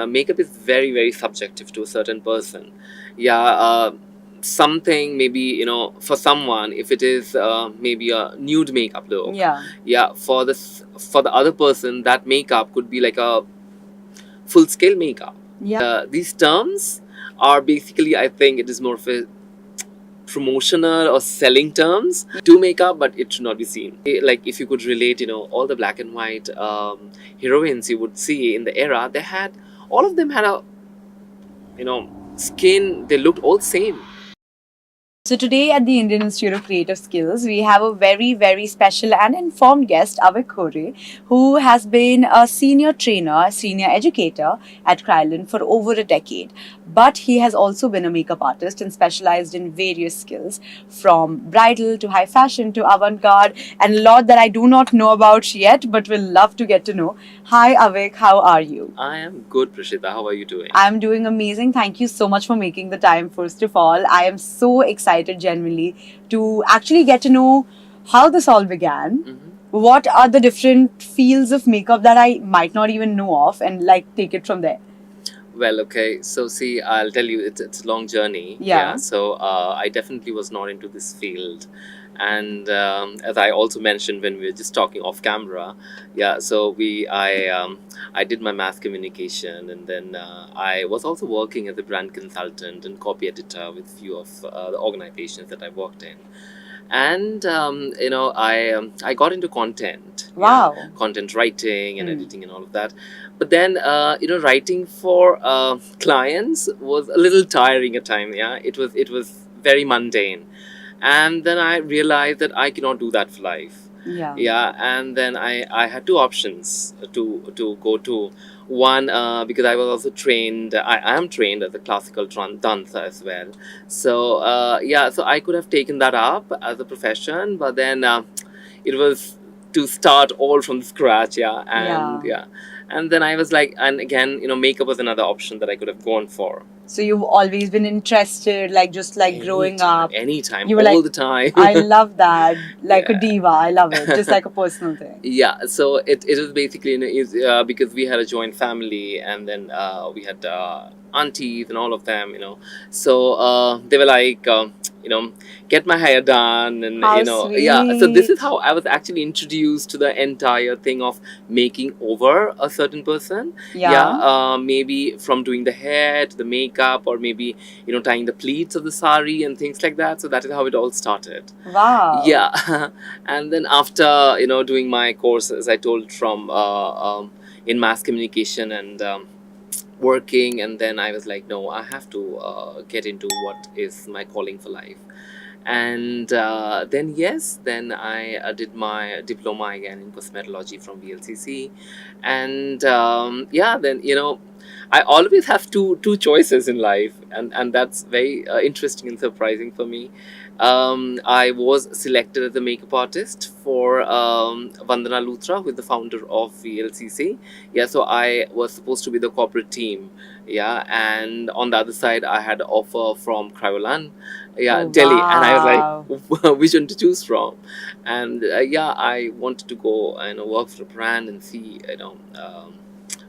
makeup is very, very subjective to a certain person. Yeah, something maybe, for someone, if it is maybe a nude makeup look, Yeah. yeah, for the other person, that makeup could be like a full scale makeup. Yeah. These terms are basically, I think, it is more of a promotional or selling terms to makeup, but it should not be seen. Like if you could relate, all the black and white heroines you would see in the era, they had all of them had a skin. They looked all same. So today at the Indian Institute of Creative Skills, we have a very, very special and informed guest, Avik Hore, who has been a senior trainer, senior educator at Krylon for over a decade. But he has also been a makeup artist and specialized in various skills, from bridal to high fashion to avant-garde, and a lot that I do not know about yet, but will love to get to know. Hi, Avik, how are you? I am good, Prashita. How are you doing? I'm doing amazing. Thank you so much for making the time, first of all. I am so excited, genuinely, to actually get to know how this all began. Mhm. What are the different fields of makeup that I might not even know of, and like take it from there. Well, okay. So, see, I'll tell you, it's a long journey. Yeah. So, I definitely was not into this field. And as I also mentioned when we were just talking off camera, yeah. So I did my mass communication, and then I was also working as a brand consultant and copy editor with few of the organizations that I worked in. And I got into content. Wow. Content writing and Hmm. editing and all of that. But then writing for clients was a little tiring at time. Yeah, it was very mundane. And then I realized that I cannot do that for life. Yeah. And then I had two options to go to. One, because I was also trained, I am trained as a classical dancer as well. So so I could have taken that up as a profession, but then it was to start all from scratch. And then I was like, and again, makeup was another option that I could have gone for. So you've always been interested, like just like growing up. Anytime, You were all like, the time. I love that, like a Yeah. diva. I love it, just like a personal thing. Yeah, so it was basically, because we had a joint family, and then we had aunties and all of them, so they were like, get my hair done, and How yeah. So this is sweet. how I was actually introduced to the entire thing of making over a certain person. Yeah. Maybe from doing the hair to the makeup, or maybe tying the pleats of the sari and things like that. So that is how it all started. Wow. Yeah. And then after doing my course, as I told, from in mass communication and working, and then I was like, no, I have to get into what is my calling for life. And then I did my diploma again in cosmetology from VLCC. And then I always have two choices in life, and that's very interesting and surprising for me. I was selected as a makeup artist for Vandana Luthra, who is the founder of VLCC. Yeah, so I was supposed to be the corporate team. Yeah, and on the other side, I had an offer from Cryolan, Oh, Delhi, and I wow. was like, which one to choose from? And I wanted to go and work for a brand and see,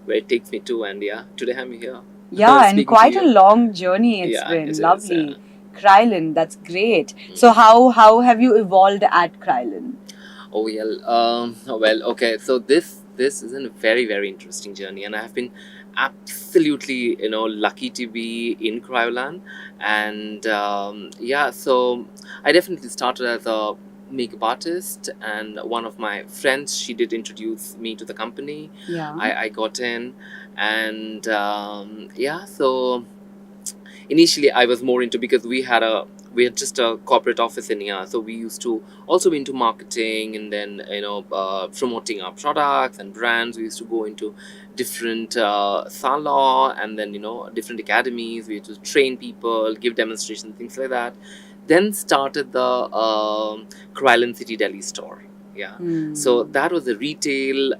where it takes me to. And yeah, today I'm here. Yeah, and speaking to quite a you. long journey it's Yeah, been. it is, Lovely. Krylon, that's great. So how have you evolved at Krylon? Oh well, okay. So this is a very, very interesting journey, and I have been absolutely lucky to be in Cryoland. And so I definitely started as a makeup artist, and one of my friends, she did introduce me to the company. Yeah. I got in, and so initially I was more into, because we had just a corporate office in here, so we used to also be into marketing, and then promoting our products and brands. We used to go into different salon, and then different academies. We used to train people, give demonstrations, things like that. Then started the Krylon City Delhi store. Yeah. So that was a retail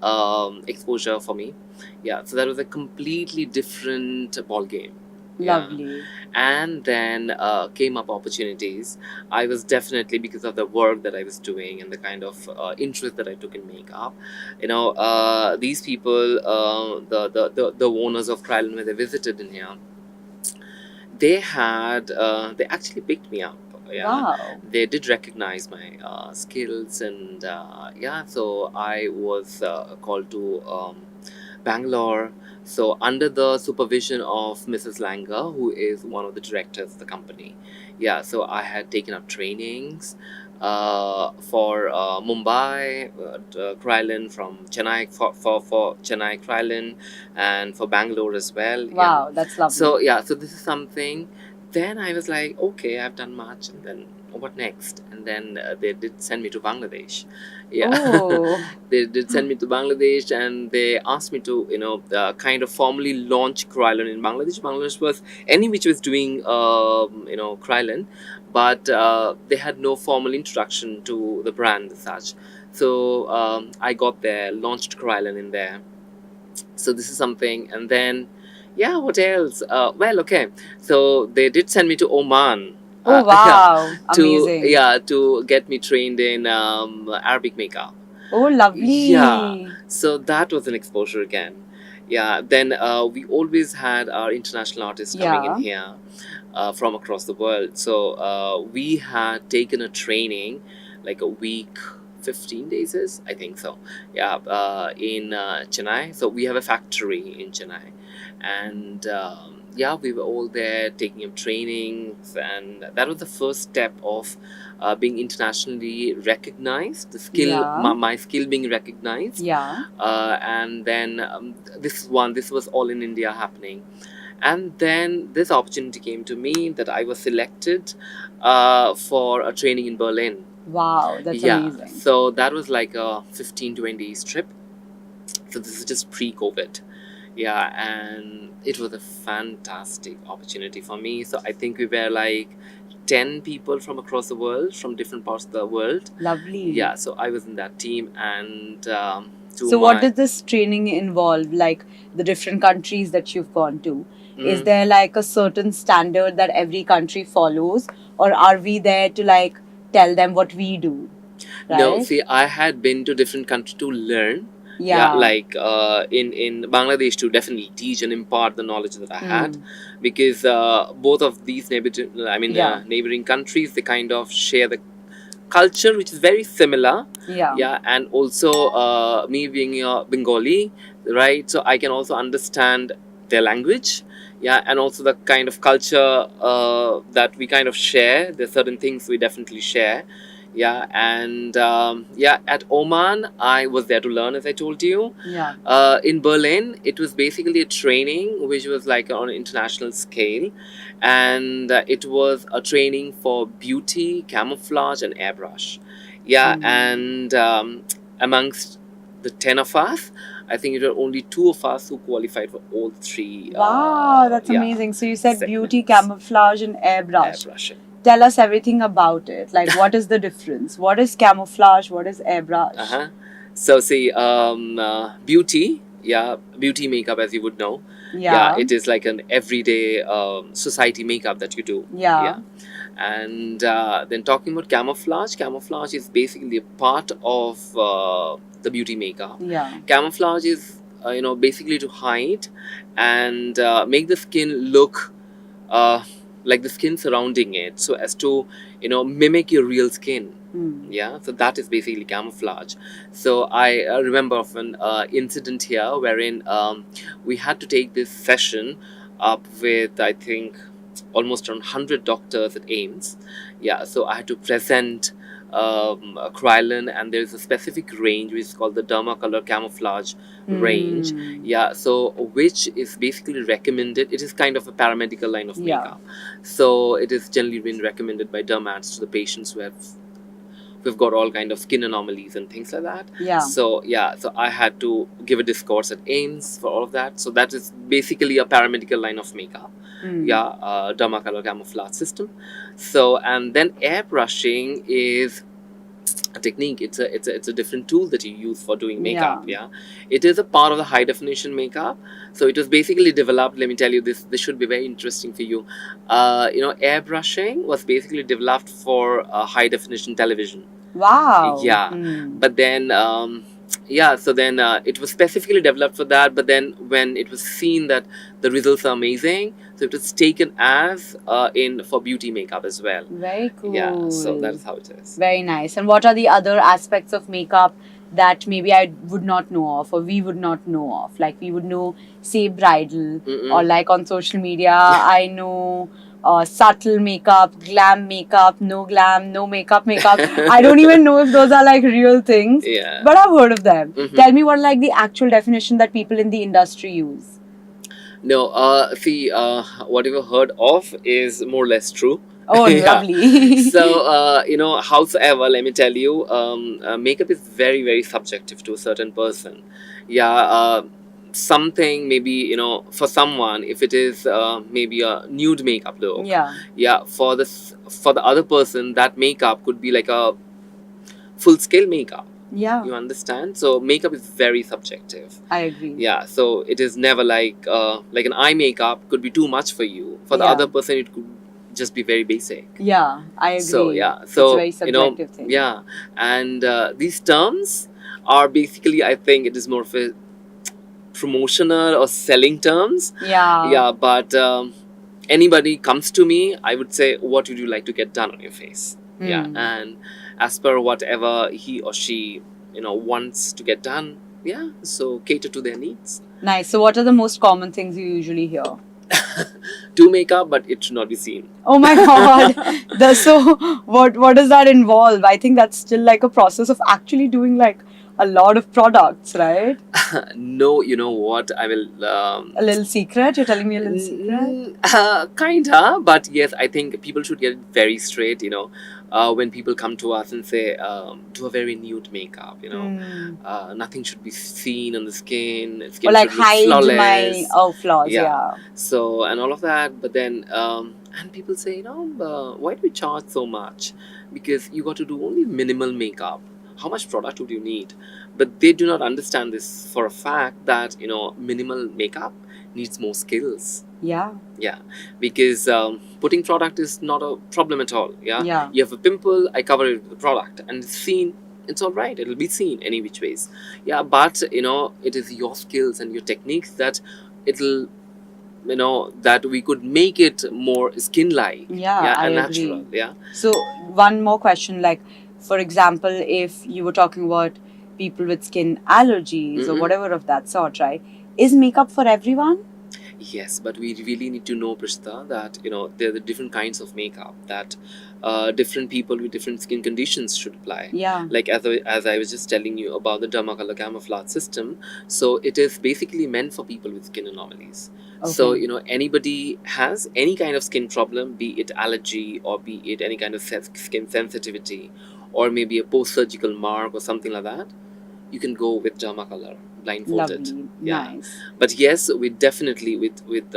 exposure for me. Yeah, so that was a completely different ball game. Yeah. Lovely. And then came up opportunities. I was definitely, because of the work that I was doing and the kind of interest that I took in makeup, these people, the owners of Krylon, when they visited in here, they actually picked me up. Yeah, Wow. they did recognize my skills, and yeah, so I was called to Bangalore. So under the supervision of Mrs. Langer, who is one of the directors of the company. Yeah, so I had taken up trainings for Mumbai, Krylon, from Chennai, for Chennai Krylon, and for Bangalore as well. Yeah. Wow, that's lovely. So yeah, so this is something. Then I was like, okay, I've done much, and then what next? And then they did send me to Bangladesh. Yeah. Oh. They did send me to Bangladesh, and they asked me to, kind of formally launch Krylon in Bangladesh. Bangladesh was any which was doing, Krylon, but they had no formal introduction to the brand as such. So I got there, launched Krylon in there. So this is something. And then, yeah, what else? Well, okay, so they did send me to Oman. Oh, Yeah, wow. to Amazing. yeah to get me trained in Arabic makeup. Oh, Yeah, lovely. so that was an exposure again. Yeah, then we always had our international artists coming in Yeah. here from across the world. So we had taken a training, like a week, 15 days is, I think so. Yeah, in Chennai. So we have a factory in Chennai. And yeah, we were all there taking up trainings. And that was the first step of being internationally recognized, the skill, Yeah. my skill being recognized. Yeah. And then this was all in India happening. And then this opportunity came to me that I was selected for a training in Berlin. Wow, that's Yeah, amazing. so that was like a 15 20 days trip. So this is just pre-COVID. Yeah, and it was a fantastic opportunity for me. So I think we were like 10 people from across the world, from different parts of the world. Lovely. Yeah, so I was in that team. And So, what does this training involve? Like the different countries that you've gone to? Is there like a certain standard that every country follows, or are we there to like tell them what we do? No, Right? see, I had been to different countries to learn. Yeah. Like in Bangladesh, to definitely teach and impart the knowledge that I had, Hmm. because both of these Yeah. neighboring countries, they kind of share the culture which is very similar. Yeah. Yeah, and also me being a Bengali, right? So I can also understand their language. Yeah, and also the kind of culture that we kind of share. There's certain things we definitely share. Yeah, and yeah, at Oman, I was there to learn, as I told you. Yeah. In Berlin, it was basically a training which was like on an international scale, and it was a training for beauty, camouflage, and airbrush. Yeah, and amongst the 10 of us, I think it were only 2 of us who qualified for all three. Wow, that's yeah, amazing. So you said beauty, segments. camouflage, and airbrush. Airbrushing. Tell us everything about it. Like, what is the difference? What is camouflage? What is airbrush? Uh-huh. So see, beauty, yeah, beauty makeup, as you would know. Yeah. It is like an everyday society makeup that you do. Yeah. And then talking about camouflage, camouflage is basically a part of the beauty makeup. Yeah. Camouflage is, basically to hide and make the skin look like the skin surrounding it, so as to, mimic your real skin. Yeah, so that is basically camouflage. So I remember of an incident here wherein we had to take this session up with, I think, almost around 100 doctors at AIMS. Yeah, so I had to present a Krylon, and there's a specific range which is called the Dermacolor Camouflage range. Yeah, so which is basically recommended. It is kind of a paramedical line of Yeah. makeup. So it is generally been recommended by dermats to the patients who've got all kind of skin anomalies and things like that. Yeah. So yeah, so I had to give a discourse at AIMS for all of that. So that is basically a paramedical line of makeup. Yeah, Dermacolor Camouflage system. So, and then airbrushing is a technique. It's a different tool that you use for doing makeup. Yeah. Yeah, it is a part of the high definition makeup. So it was basically developed. Let me tell you this. This should be very interesting for you. Airbrushing was basically developed for high definition television. Wow. Yeah, but then yeah, so then it was specifically developed for that, but then when it was seen that the results are amazing, so it was taken as in for beauty makeup as well. Very cool. Yeah, so that's how it is. Very nice. And what are the other aspects of makeup that maybe I would not know of or we would not know of? Like we would know, say, bridal, or like on social media, I know subtle makeup, glam makeup, no glam, no makeup makeup. I don't even know if those are like real things, Yeah. but I've heard of them. Tell me what like the actual definition that people in the industry use. No, see, what you've heard of is more or less true. Oh, Yeah. lovely. So, howsoever, let me tell you, makeup is very, very subjective to a certain person. Yeah, something maybe, for someone, if it is maybe a nude makeup look, Yeah. yeah, for the other person, that makeup could be like a full scale makeup. Yeah. You understand? So makeup is very subjective. I agree. Yeah, so it is never like an eye makeup could be too much for you. For the Yeah. other person, it could just be very basic. Yeah, I agree. So yeah, It's so a very subjective thing. yeah, and these terms are basically, I think, it is more of a promotional or selling terms. Yeah. Yeah, but anybody comes to me, I would say, what would you like to get done on your face? Yeah, and as per whatever he or she wants to get done, yeah, so cater to their needs. Nice. So, what are the most common things you usually hear? Do makeup, but it should not be seen. Oh my god! So, what does that involve? I think that's still like a process of actually doing like a lot of products, right? No, you know what? I will. A little secret? You're telling me a little secret? Kinda, but yes, I think people should get it very straight. When people come to us and say, do a very nude makeup, nothing should be seen on the skin. Skin Or like should look hide flawless. my flaws. Yeah. So and all of that, but then and people say, why do we charge so much? Because you got to do only minimal makeup. How much product would you need? But they do not understand this for a fact that minimal makeup needs more skills. Yeah. Yeah, because putting product is not a problem at all. Yeah, Yeah. you have a pimple, I cover it with the product, and it's seen. It's all right. It'll be seen any which ways. Yeah, but it is your skills and your techniques that it'll that we could make it more skin-like. Yeah, I and agree. natural. Yeah. So, one more question like, for example, if you were talking about people with skin allergies or whatever of that sort, right? Is makeup for everyone? Yes, but we really need to know, Prishta, that there are the different kinds of makeup that different people with different skin conditions should apply. Yeah. Like as I was just telling you about the dermacolor camouflage system, so it is basically meant for people with skin anomalies. So anybody has any kind of skin problem, be it allergy or be it any kind of skin sensitivity, or maybe a post-surgical mark or something like that, you can go with dermacolor blindfolded. Lovely. Yeah. Nice. But yes, we definitely with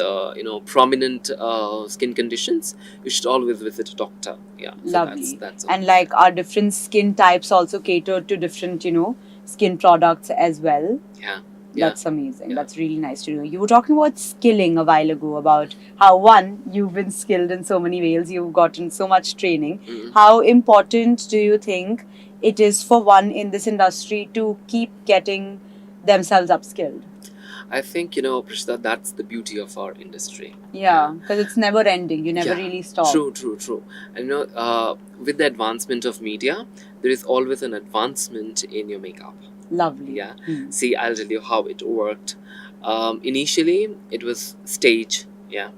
prominent skin conditions, you should always visit a doctor. Yeah. So Lovely. That's And like, are different skin types also catered to different, skin products as well? Yeah. That's amazing. Yeah. That's really nice to know. You were talking about skilling a while ago, about how you've been skilled in so many ways, you've gotten so much training. How important do you think it is for one in this industry to keep getting themselves upskilled? I think, Prishita, that's the beauty of our industry. Yeah, because it's never ending. You never really stop. True. And with the advancement of media, there is always an advancement in your makeup. Lovely. Yeah. See, I'll tell you how it worked. Initially, it was stage. Yeah.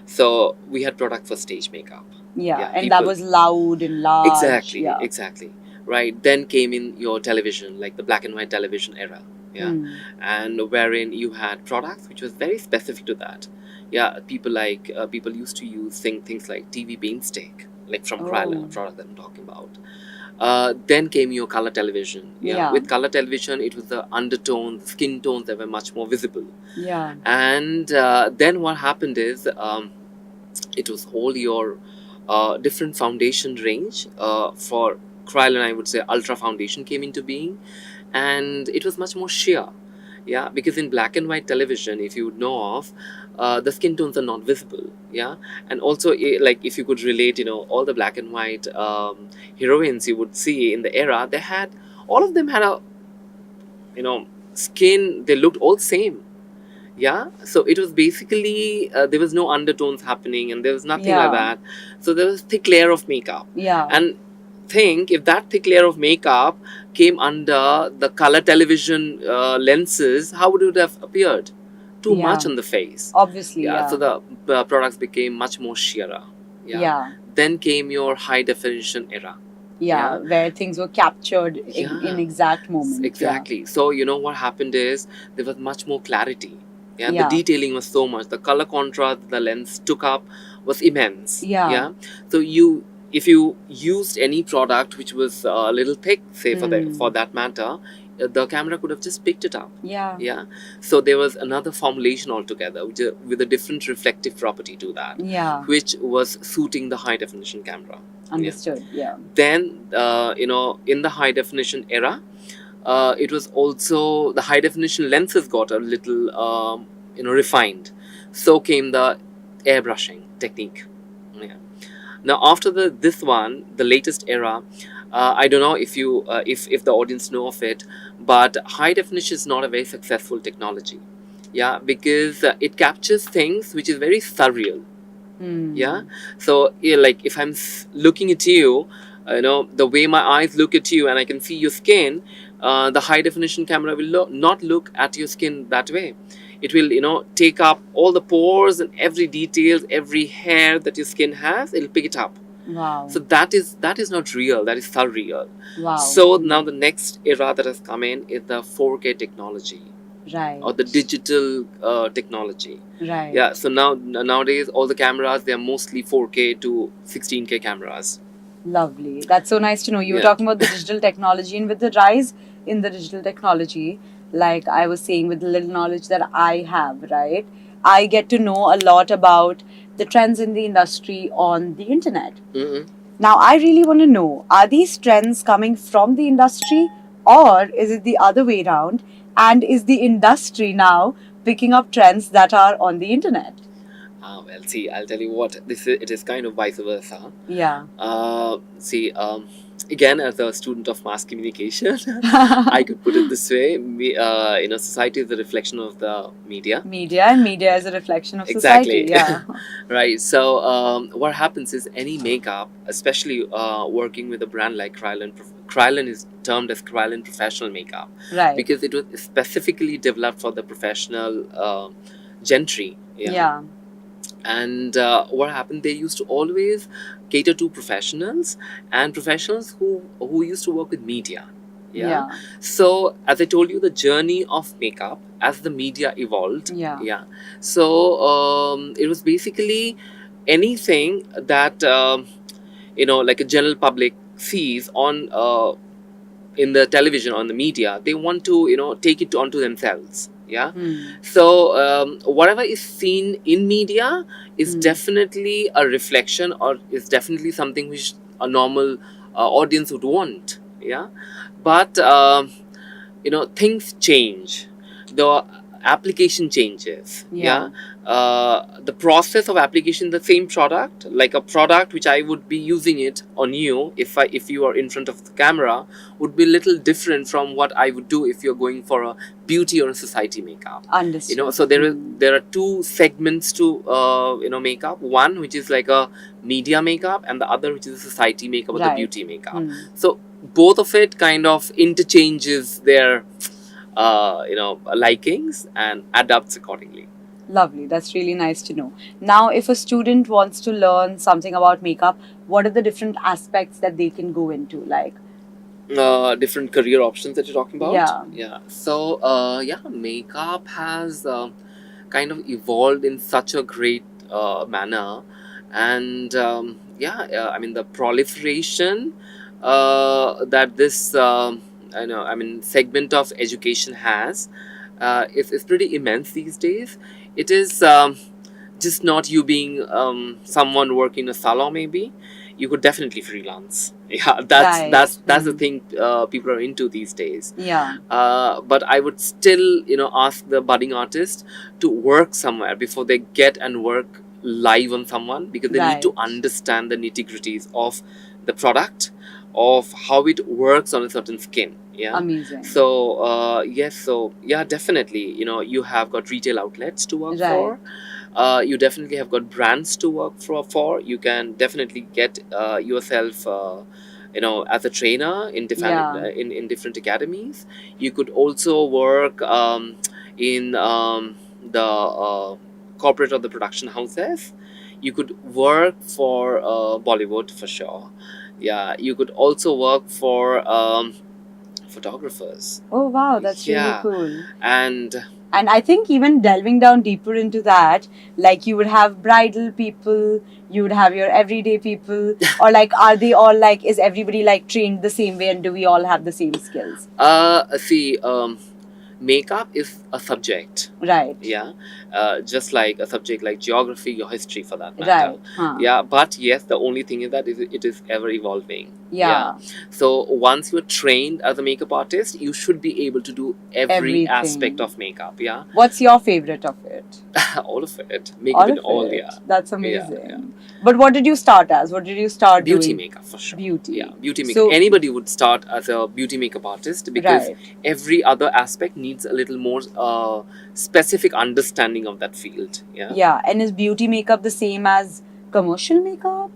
So we had product for stage makeup. Yeah, and that was loud and large. Exactly. Right. Then came in your television, like the black and white television era. Yeah. And wherein you had products which was very specific to that. Yeah. People used to use things like TV Beansteak, like from Krylon, product that I'm talking about. Then came your color television. Yeah. With color television, it was the undertones, the skin tones that were much more visible. Yeah. And then what happened is it was all your different foundation range for Krylon, I would say, Ultra Foundation came into being, and it was much more sheer. Yeah, because in black and white television, if you would know of, the skin tones are not visible. Yeah, and also like if you could relate, all the black and white heroines you would see in the era, they had all of them had a skin. They looked all same. Yeah, so it was basically there was no undertones happening, and there was nothing like Yeah. that. So there was thick layer of makeup, Yeah. and think if that thick layer of makeup came under the color television lenses, how would it have appeared? Too much Yeah. on the face. Obviously, Yeah, so yeah. the products became much more sheerer. Yeah. Yeah. Then came your high definition era. Yeah, Yeah. where things were captured in Yeah, exact moment. exactly. So what happened is there was much more clarity. Yeah, the Yeah. detailing was so much. The color contrast the lens took up was immense. Yeah. Yeah. So if you used any product which was a little thick, say for that matter, the camera could have just picked it up. Yeah. Yeah. So there was another formulation altogether, with a different reflective property to that, Yeah. which was suiting the high definition camera. Understood. Yeah. Then in the high definition era, it was also the high definition lenses got a little refined. So came the airbrushing technique. Yeah. Now after the latest era, I don't know if you if the audience know of it, but high definition is not a very successful technology. Yeah, because it captures things which is very surreal. Yeah, so like if I'm looking at you, the way my eyes look at you and I can see your skin, the high definition camera will not look at your skin that way. It will take up all the pores and every details, every hair that your skin has, it'll pick it up. Wow. So that is not real, that is surreal. Wow. So now the next era that has come in is the 4K technology, Right. or the digital technology. Right. Yeah, so nowadays all the cameras, they are mostly 4K to 16K cameras. Lovely. That's so nice to know. You were Yeah. talking about the digital technology, and with the rise in the digital technology, like I was saying, with the little knowledge that I have, right? I get to know a lot about the trends in the industry on the internet. Mm-mm. Now, I really want to know, are these trends coming from the industry, or is it the other way around? And is the industry now picking up trends that are on the internet? Well, see, I'll tell you what, it is kind of vice versa. Yeah. See, again, as a student of mass communication, I could put it this way: society is a reflection of the media. Media, and media is a reflection of Exactly. society. Yeah. Right. So, what happens is any makeup, especially working with a brand like Krylon, Krylon is termed as Krylon Professional Makeup, Right. because it was specifically developed for the professional gentry. Yeah. And what happened, they used to always cater to professionals, and professionals who used to work with media. Yeah. So as I told you, the journey of makeup as the media evolved. Yeah. Yeah. So it was basically anything that like a general public sees on in the television, on the media, they want to take it onto themselves. Yeah. So whatever is seen in media is definitely a reflection, or is definitely something which a normal audience would want. Yeah. But things change, the application changes. Yeah. The process of application, the same product, like a product which I would be using it on you, if you are in front of the camera, would be a little different from what I would do if you're going for a beauty or a society makeup. Understood. So there are two segments to makeup. One which is like a media makeup, and the other which is a society makeup, or the Right. beauty makeup. So both of it kind of interchanges their likings and adapts accordingly. Lovely. That's really nice to know. Now, if a student wants to learn something about makeup, what are the different aspects that they can go into? Like, Different career options that you're talking about. Yeah. So makeup has kind of evolved in such a great manner, and I mean, the proliferation that this segment of education has is pretty immense these days. It is just not you being someone working in a salon, maybe. you could definitely freelance. Yeah, Right. that's the thing people are into these days. Yeah. But I would still, ask the budding artist to work somewhere before they get and work live on someone, because they need to Right. understand the nitty gritties of the product, of how it works on a certain skin. Yeah. Amazing. So yes, so yeah, definitely, you have got retail outlets to work Right. for. You definitely have got brands to work for. You can definitely get yourself as a trainer in different Yeah. in different academies. You could also work in the corporate or the production houses. You could work for Bollywood for sure. Yeah, you could also work for photographers. Oh wow, that's really Yeah. cool. And And I think even delving down deeper into that, like you would have bridal people, you would have your everyday people, or like are they all like, is everybody like trained the same way and do we all have the same skills? see, makeup is a subject. Right. Yeah. Just like a subject like geography or history for that matter. Right. Huh. Yeah, but yes, the only thing is that it is ever evolving. Yeah. So once you're trained as a makeup artist, you should be able to do every aspect Everything. of makeup. Yeah. What's your favorite of it? All of it. Makeup All in of all. it. Yeah. That's Yeah. amazing. Yeah. But what did you start as? What did you start Beauty doing? makeup for sure. Beauty. Yeah, beauty makeup. So, Anybody would start as a beauty makeup artist, because right. every other aspect needs a little more specific understanding of that field. Yeah. Yeah. And is beauty makeup the same as commercial makeup?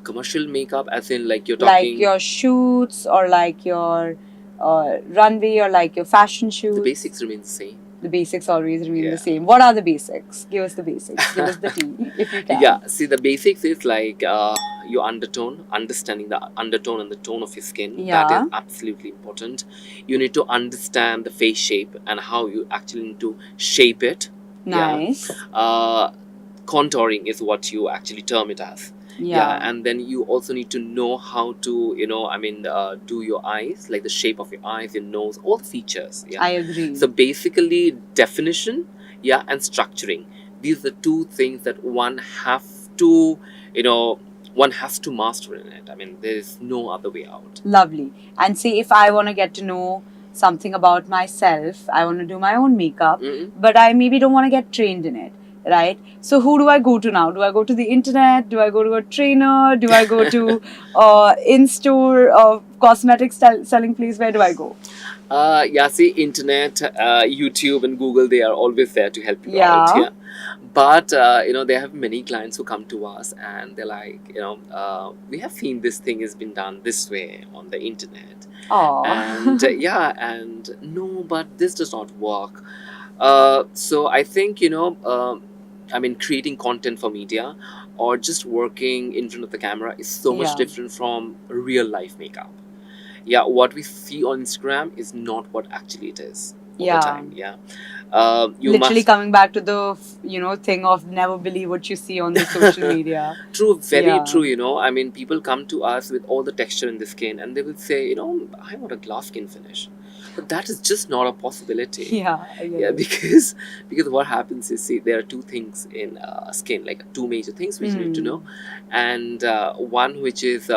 Commercial makeup, as in like you're Like talking. your shoots or like your runway or like your fashion shoots? The basics remain the same. The basics always remain Yeah. the same. What are the basics? Give us the basics. Give us the tea, if you can. Yeah, see, the basics is like your undertone, understanding the undertone and the tone of your skin. Yeah. That is absolutely important. You need to understand the face shape and how you actually need to shape it. Nice. Contouring is what you actually term it as. Yeah. And then you also need to know how to, do your eyes, like the shape of your eyes, your nose, all the features. Yeah. I agree. So basically, definition, and structuring. These are the two things that one have to, one has to master in it. I mean, there is no other way out. Lovely. And say if I want to get to know something about myself, I want to do my own makeup, but I maybe don't want to get trained in it. Right? So who do I go to now? Do I go to the internet? Do I go to a trainer? Do I go to in-store cosmetic selling place? Where do I go? See, internet, YouTube, and Google, they are always there to help you Yeah. out. Yeah. But, they have many clients who come to us and they're like, we have seen this thing has been done this way on the internet. Oh. And, and no, but this does not work. So I think, creating content for media or just working in front of the camera is so much Yeah. different from real life makeup. Yeah, what we see on Instagram is not what actually it is all Yeah. the time. Yeah. You Literally must. coming back to the thing of never believe what you see on the social media. True, very Yeah. true. People come to us with all the texture in the skin and they will say, I want a glass skin finish. But that is just not a possibility. Yeah. I get Yeah, it. because what happens is, see, there are two things in skin, like two major things which you need to know, and one which is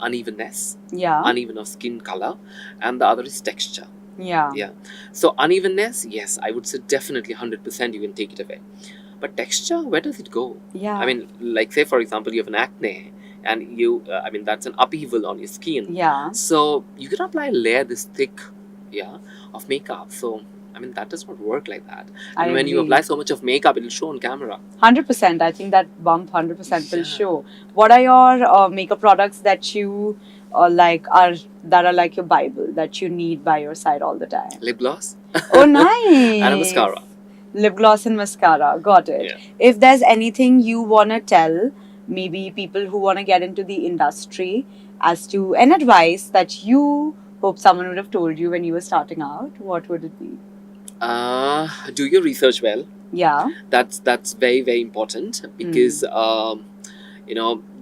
unevenness, Yeah. uneven of skin color, and the other is texture. Yeah. Yeah. So unevenness, yes, I would say definitely 100% you can take it away. But texture, where does it go? Yeah. I mean, like say for example, you have an acne, and that's an upheaval on your skin. Yeah. So you can apply a layer this thick, of makeup. So that does not work like that. I And when you agree. apply so much of makeup, it'll show on camera. 100%. I think that bump 100% will Yeah. show. What are your makeup products that you like that are like your Bible that you need by your side all the time? Lip gloss. Oh, nice. And a mascara. Lip gloss and mascara. Got it. Yeah. If there's anything you want to tell, maybe people who want to get into the industry as to an advice that you hope someone would have told you when you were starting out, what would it be? Do your research well. Yeah. That's very, very important, because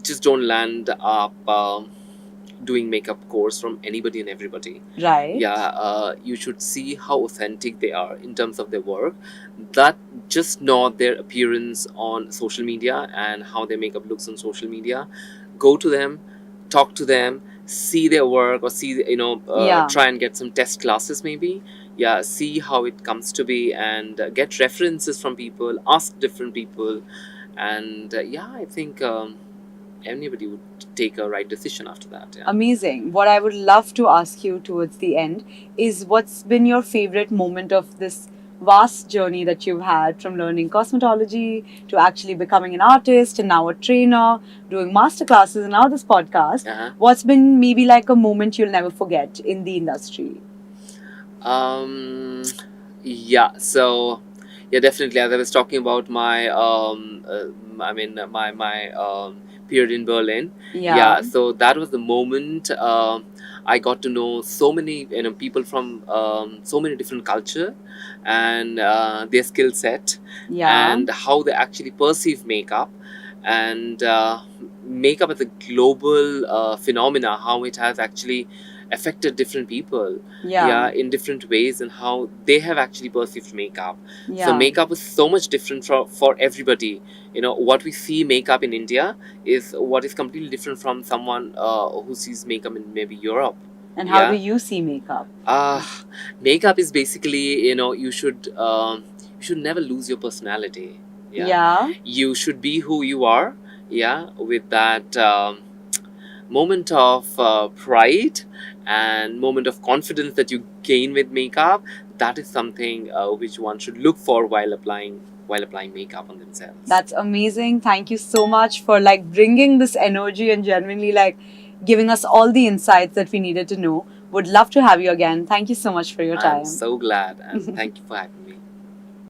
just don't land up doing makeup course from anybody and everybody. Right. Yeah. You should see how authentic they are in terms of their work, that just not their appearance on social media and how their makeup looks on social media. go to them, talk to them, see their work, or see, Yeah. try and get some test classes maybe. Yeah, see how it comes to be, and get references from people, ask different people, and yeah, I think anybody would take a right decision after that. Yeah. Amazing. What I would love to ask you towards the end is what's been your favorite moment of this vast journey that you've had from learning cosmetology to actually becoming an artist and now a trainer, doing master classes and now this podcast? Uh-huh. What's been maybe like a moment you'll never forget in the industry? Um, yeah. So, yeah, definitely. As I was talking about my, my period in Berlin. Yeah. Yeah. So that was the moment I got to know so many, people from so many different culture, and their skill set, Yeah. and how they actually perceive makeup, and makeup as a global phenomena. How it has actually affected different people, yeah, in different ways, and how they have actually perceived makeup. So Yeah. makeup is so much different for everybody. What we see makeup in India is what is completely different from someone who sees makeup in maybe Europe. And how do Yeah. you see makeup? Makeup is basically, you should never lose your personality. Yeah. Yeah. You should be who you are. Yeah, with that moment of pride and moment of confidence that you gain with makeup. That is something which one should look for while applying makeup on themselves. That's amazing. Thank you so much for like bringing this energy and genuinely like giving us all the insights that we needed to know. Would love to have you again. Thank you so much for your time. I'm so glad, and thank you for having me.